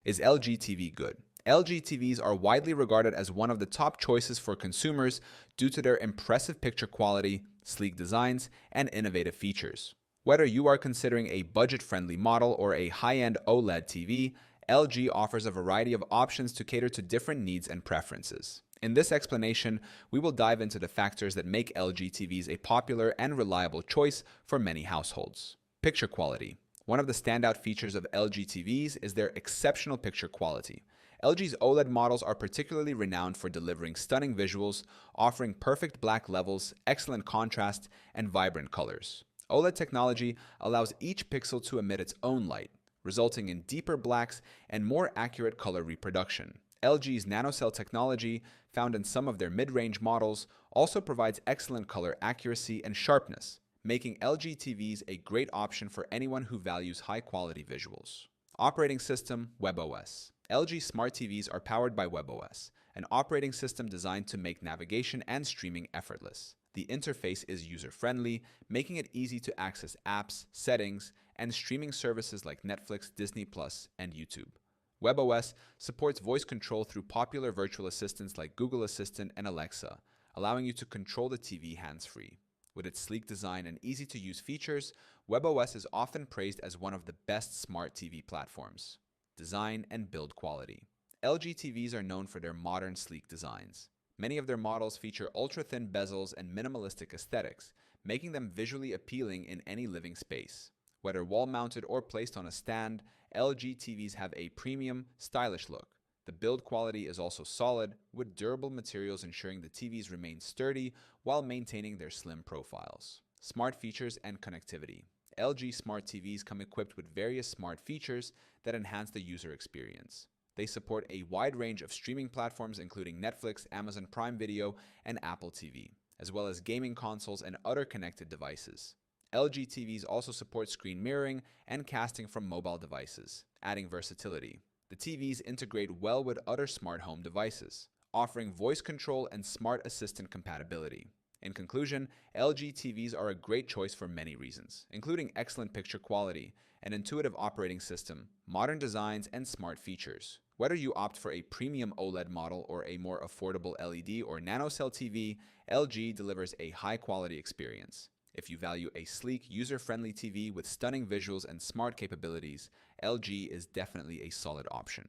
Is LG TV good? LG TVs are widely regarded as one of the top choices for consumers due to their impressive picture quality, sleek designs, and innovative features. Whether you are considering a budget-friendly model or a high-end OLED TV, LG offers a variety of options to cater to different needs and preferences. In this explanation, we will dive into the factors that make LG TVs a popular and reliable choice for many households. Picture quality. One of the standout features of LG TVs is their exceptional picture quality. LG's OLED models are particularly renowned for delivering stunning visuals, offering perfect black levels, excellent contrast, and vibrant colors. OLED technology allows each pixel to emit its own light, resulting in deeper blacks and more accurate color reproduction. LG's nanocell technology, found in some of their mid-range models, also provides excellent color accuracy and sharpness, making LG TVs a great option for anyone who values high-quality visuals. Operating system, webOS. LG smart TVs are powered by webOS, an operating system designed to make navigation and streaming effortless. The interface is user-friendly, making it easy to access apps, settings, and streaming services like Netflix, Disney+, and YouTube. webOS supports voice control through popular virtual assistants like Google Assistant and Alexa, allowing you to control the TV hands-free. With its sleek design and easy-to-use features, webOS is often praised as one of the best smart TV platforms. Design and build quality. LG TVs are known for their modern, sleek designs. Many of their models feature ultra-thin bezels and minimalistic aesthetics, making them visually appealing in any living space. Whether wall-mounted or placed on a stand, LG TVs have a premium, stylish look. The build quality is also solid, with durable materials ensuring the TVs remain sturdy while maintaining their slim profiles. Smart features and connectivity. LG smart TVs come equipped with various smart features that enhance the user experience. They support a wide range of streaming platforms including Netflix, Amazon Prime Video, and Apple TV, as well as gaming consoles and other connected devices. LG TVs also support screen mirroring and casting from mobile devices, adding versatility. The TVs integrate well with other smart home devices, offering voice control and smart assistant compatibility. In conclusion, LG TVs are a great choice for many reasons, including excellent picture quality, an intuitive operating system, modern designs, and smart features. Whether you opt for a premium OLED model or a more affordable LED or nanocell TV, LG delivers a high-quality experience. If you value a sleek, user-friendly TV with stunning visuals and smart capabilities, LG is definitely a solid option.